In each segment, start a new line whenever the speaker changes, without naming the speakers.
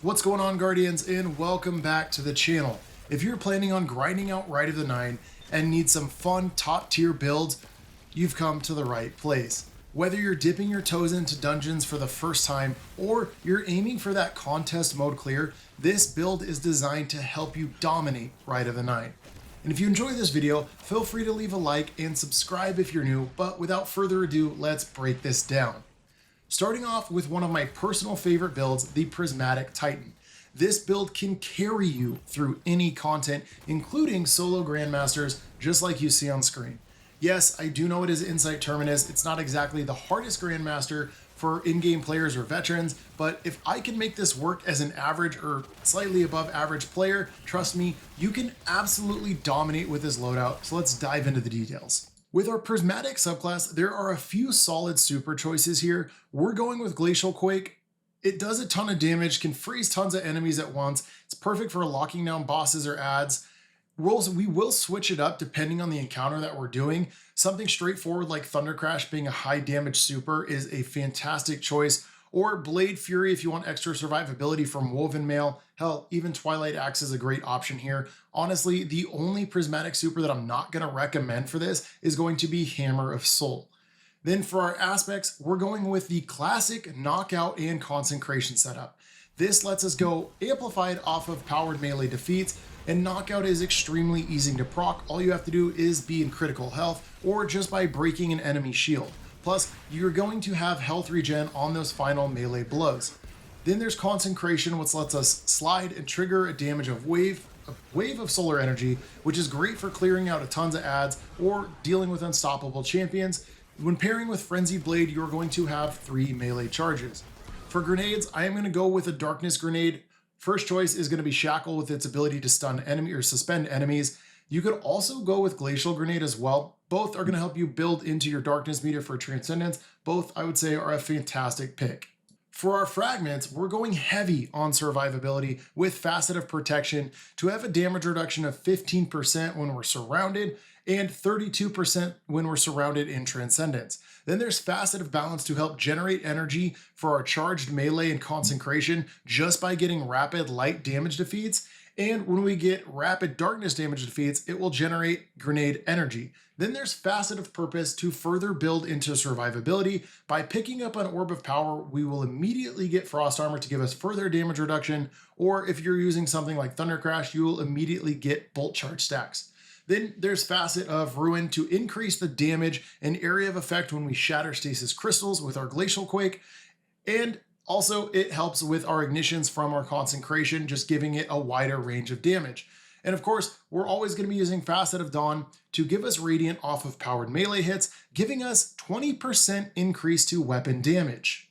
What's going on, Guardians, and welcome back to the channel. If you're planning on grinding out Rite of the Nine and need some fun top tier builds, you've come to the right place. Whether you're dipping your toes into dungeons for the first time or you're aiming for that contest mode clear, this build is designed to help you dominate Rite of the Nine. And if you enjoy this video, feel free to leave a like and subscribe if you're new, but without further ado, let's break this down. Starting off with one of my personal favorite builds, the Prismatic Titan. This build can carry you through any content, including solo Grandmasters, just like you see on screen. Yes, I do know it is Insight Terminus. It's not exactly the hardest Grandmaster for in-game players or veterans, but if I can make this work as an average or slightly above average player, trust me, you can absolutely dominate with this loadout, so let's dive into the details. With our Prismatic subclass, there are a few solid super choices here. We're going with Glacial Quake. It does a ton of damage, can freeze tons of enemies at once. It's perfect for locking down bosses or adds. We will switch it up depending on the encounter that we're doing. Something straightforward like Thunder Crash being a high damage super is a fantastic choice. Or Blade Fury if you want extra survivability from Woven Mail. Hell, even Twilight Axe is a great option here. Honestly, the only Prismatic super that I'm not going to recommend for this is going to be Hammer of Soul. Then for our aspects, we're going with the classic Knockout and Consecration setup. This lets us go amplified off of powered melee defeats, and Knockout is extremely easy to proc. All you have to do is be in critical health or just by breaking an enemy shield. Plus, you're going to have health regen on those final melee blows. Then there's Consecration, which lets us slide and trigger a damage of a wave of solar energy, which is great for clearing out a tons of adds or dealing with unstoppable champions. When pairing with Frenzied Blade, you're going to have 3 melee charges. For grenades, I am going to go with a Darkness Grenade. First choice is going to be Shackle with its ability to stun enemy or suspend enemies. You could also go with Glacial Grenade as well. Both are going to help you build into your darkness meter for Transcendence. Both, I would say, are a fantastic pick. For our Fragments, we're going heavy on survivability with Facet of Protection to have a damage reduction of 15% when we're surrounded and 32% when we're surrounded in Transcendence. Then there's Facet of Balance to help generate energy for our charged melee and Consecration just by getting rapid light damage defeats. And when we get rapid darkness damage defeats, it will generate grenade energy. Then there's Facet of Purpose to further build into survivability. By picking up an Orb of Power, we will immediately get Frost Armor to give us further damage reduction. Or if you're using something like Thunder Crash, you will immediately get Bolt Charge stacks. Then there's Facet of Ruin to increase the damage and area of effect when we shatter stasis crystals with our Glacial Quake. And also, it helps with our ignitions from our Consecration, just giving it a wider range of damage. And of course, we're always going to be using Facet of Dawn to give us Radiant off of powered melee hits, giving us 20% increase to weapon damage.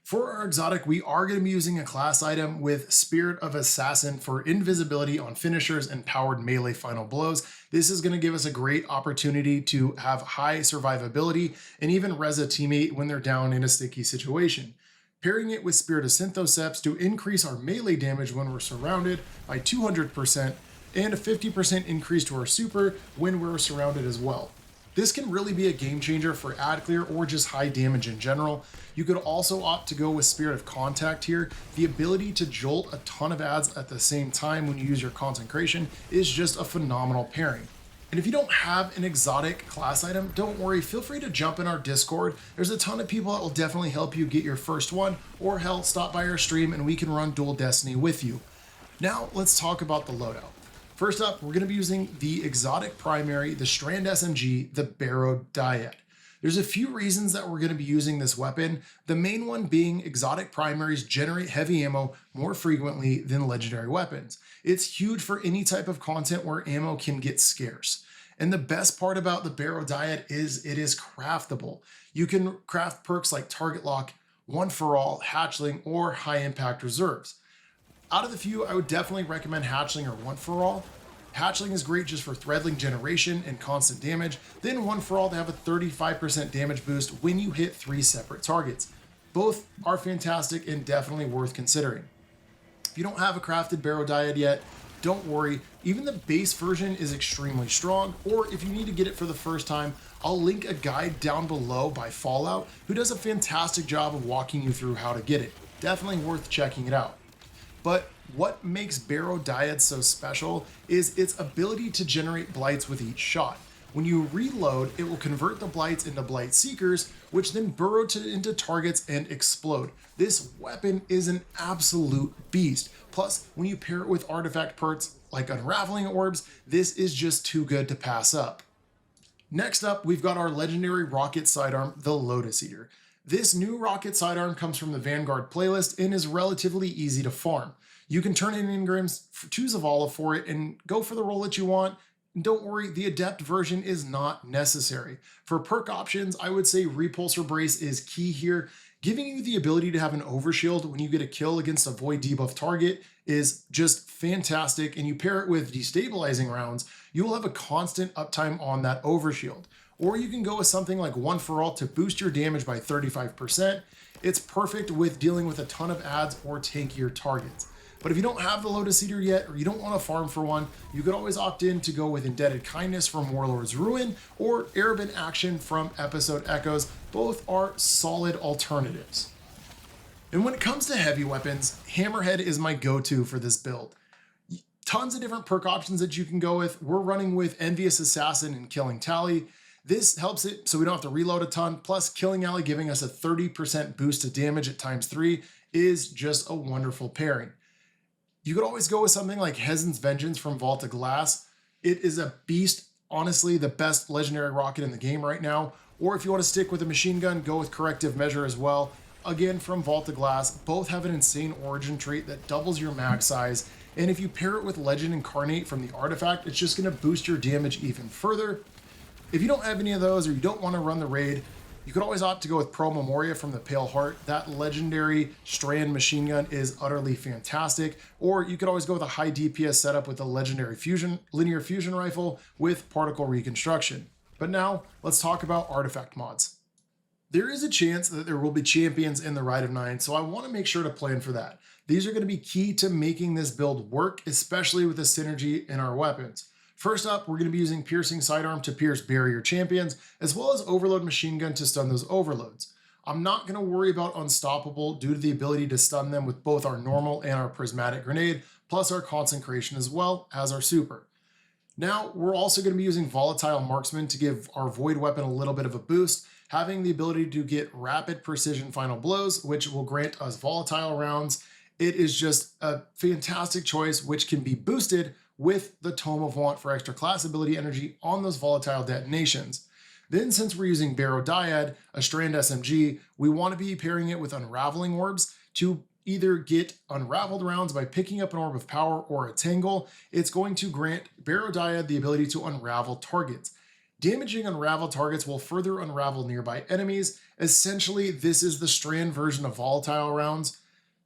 For our exotic, we are going to be using a class item with Spirit of Assassin for invisibility on finishers and powered melee final blows. This is going to give us a great opportunity to have high survivability and even res a teammate when they're down in a sticky situation. Pairing it with Spirit of Synthoceps to increase our melee damage when we're surrounded by 200% and a 50% increase to our super when we're surrounded as well. This can really be a game changer for ad clear or just high damage in general. You could also opt to go with Spirit of Contact here. The ability to jolt a ton of adds at the same time when you use your Consecration is just a phenomenal pairing. And if you don't have an exotic class item, don't worry, feel free to jump in our Discord. There's a ton of people that will definitely help you get your first one, or hell, stop by our stream and we can run Dual Destiny with you. Now let's talk about the loadout. First up, we're going to be using the exotic primary, the Strand SMG, the Barrow Dyad. There's a few reasons that we're going to be using this weapon, the main one being exotic primaries generate heavy ammo more frequently than legendary weapons. It's huge for any type of content where ammo can get scarce. And the best part about the Barrow Dyad is it is craftable. You can craft perks like Target Lock, One for All, Hatchling, or High Impact Reserves. Out of the few, I would definitely recommend Hatchling or One for All. Hatchling is great just for threadling generation and constant damage, then One for All to have a 35% damage boost when you hit 3 separate targets. Both are fantastic and definitely worth considering. If you don't have a crafted Barrow Dyad yet, don't worry, even the base version is extremely strong, or if you need to get it for the first time, I'll link a guide down below by Fallout who does a fantastic job of walking you through how to get it. definitely worth checking it out. But what makes Barrow Dyad so special is its ability to generate blights with each shot. When you reload, it will convert the blights into blight seekers, which then burrow into targets and explode. This weapon is an absolute beast. Plus, when you pair it with artifact perks like unraveling orbs, this is just too good to pass up. Next up, we've got our legendary rocket sidearm, the Lotus Eater. This new rocket sidearm comes from the Vanguard playlist and is relatively easy to farm. You can turn in engrams, choose a Zavala for it, and go for the role that you want. And don't worry, the Adept version is not necessary. For perk options, I would say Repulsor Brace is key here. Giving you the ability to have an overshield when you get a kill against a void debuff target is just fantastic, and you pair it with destabilizing rounds, you will have a constant uptime on that overshield. Or you can go with something like One for All to boost your damage by 35%. It's perfect with dealing with a ton of adds or tankier targets. But if you don't have the Lotus Eater yet, or you don't want to farm for one, you could always opt in to go with Indebted Kindness from Warlord's Ruin or Arabin Action from Episode Echoes. Both are solid alternatives. And when it comes to heavy weapons, Hammerhead is my go-to for this build. Tons of different perk options that you can go with. We're running with Envious Assassin and Killing Tally. This helps it so we don't have to reload a ton, plus Killing Alley giving us a 30% boost to damage at ×3 is just a wonderful pairing. You could always go with something like Hezen's Vengeance from Vault of Glass. It is a beast, honestly, the best legendary rocket in the game right now. Or if you want to stick with a machine gun, go with Corrective Measure as well. Again, from Vault of Glass, both have an insane origin trait that doubles your mag size. And if you pair it with Legend Incarnate from the artifact, it's just going to boost your damage even further. If you don't have any of those, or you don't want to run the raid, you could always opt to go with Pro Memoria from the Pale Heart. That legendary Strand machine gun is utterly fantastic. Or you could always go with a high DPS setup with a legendary linear fusion rifle with particle reconstruction. But now let's talk about artifact mods. There is a chance that there will be champions in the Rite of Nine, so I want to make sure to plan for that. These are going to be key to making this build work, especially with the synergy in our weapons. First up, we're going to be using Piercing Sidearm to pierce barrier champions, as well as Overload Machine Gun to stun those overloads. I'm not going to worry about Unstoppable due to the ability to stun them with both our normal and our Prismatic Grenade, plus our Consecration as well as our super. Now, we're also going to be using Volatile Marksman to give our Void weapon a little bit of a boost, having the ability to get Rapid Precision Final Blows, which will grant us volatile rounds. It is just a fantastic choice, which can be boosted with the Tome of Want for extra class ability energy on those volatile detonations. Then, since we're using Barrow Dyad, a Strand SMG, we want to be pairing it with Unraveling Orbs to either get unraveled rounds by picking up an Orb of Power or a Tangle. It's going to grant Barrow Dyad the ability to unravel targets. Damaging unraveled targets will further unravel nearby enemies. Essentially, this is the Strand version of volatile rounds.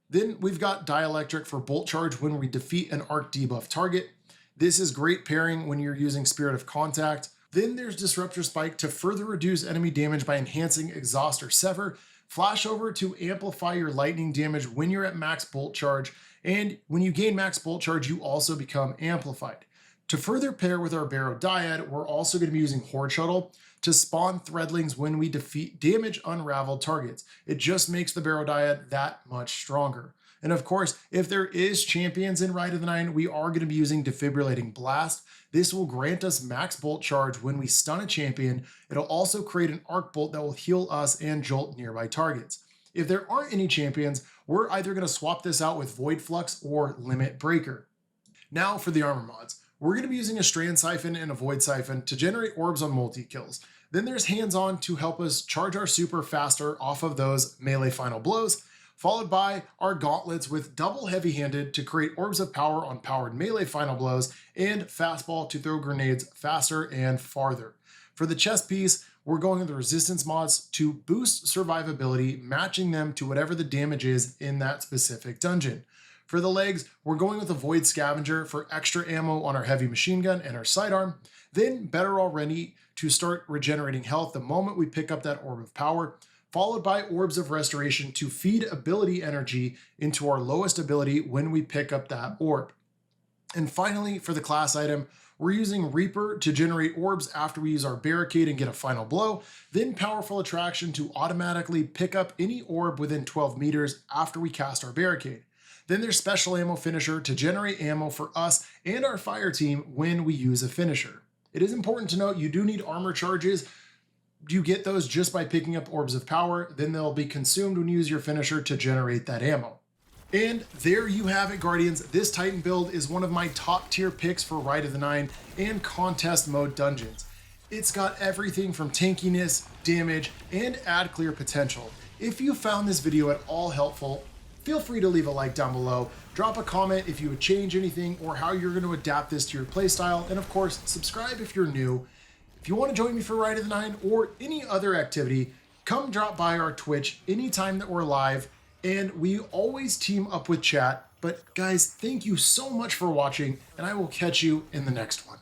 Then we've got Dielectric for Bolt Charge when we defeat an arc debuff target. This is great pairing when you're using Spirit of Contact. Then there's Disruptor Spike to further reduce enemy damage by enhancing Exhaust or Sever. Flashover to amplify your lightning damage when you're at max Bolt Charge. And when you gain max Bolt Charge, you also become amplified. To further pair with our Barrow Dyad, we're also going to be using Horde Shuttle to spawn Threadlings when we defeat damage unraveled targets. It just makes the Barrow Dyad that much stronger. And of course, if there is champions in Rite of the Nine, we are going to be using Defibrillating Blast. This will grant us max Bolt Charge when we stun a champion. It'll also create an Arc Bolt that will heal us and jolt nearby targets. If there aren't any champions, we're either going to swap this out with Void Flux or Limit Breaker. Now for the armor mods. We're going to be using a Strand Siphon and a Void Siphon to generate orbs on multi-kills. Then there's Hands-On to help us charge our super faster off of those melee final blows, followed by our Gauntlets with double heavy-handed to create orbs of power on powered melee final blows, and Fastball to throw grenades faster and farther. For the chest piece, we're going with the resistance mods to boost survivability, matching them to whatever the damage is in that specific dungeon. For the legs, we're going with a Void Scavenger for extra ammo on our heavy machine gun and our sidearm. Then Better Already to start regenerating health the moment we pick up that Orb of Power, followed by Orbs of Restoration to feed ability energy into our lowest ability when we pick up that orb. And finally, for the class item, We're using Reaper to generate orbs after we use our barricade and get a final blow, then Powerful Attraction to automatically pick up any orb within 12 meters after we cast our barricade. Then there's Special Ammo Finisher to generate ammo for us and our fire team when we use a finisher. It is important to note you do need armor charges. You get those just by picking up orbs of power, then they'll be consumed when you use your finisher to generate that ammo. And there you have it, Guardians. This Titan build is one of my top tier picks for Rite of the Nine and contest mode dungeons. It's got everything from tankiness, damage, and ad clear potential. If you found this video at all helpful, feel free to leave a like down below, drop a comment if you would change anything or how you're going to adapt this to your playstyle, and of course, subscribe if you're new. If you want to join me for Rite of the Nine or any other activity, come drop by our Twitch anytime that we're live. And we always team up with chat. But guys, thank you so much for watching, and I will catch you in the next one.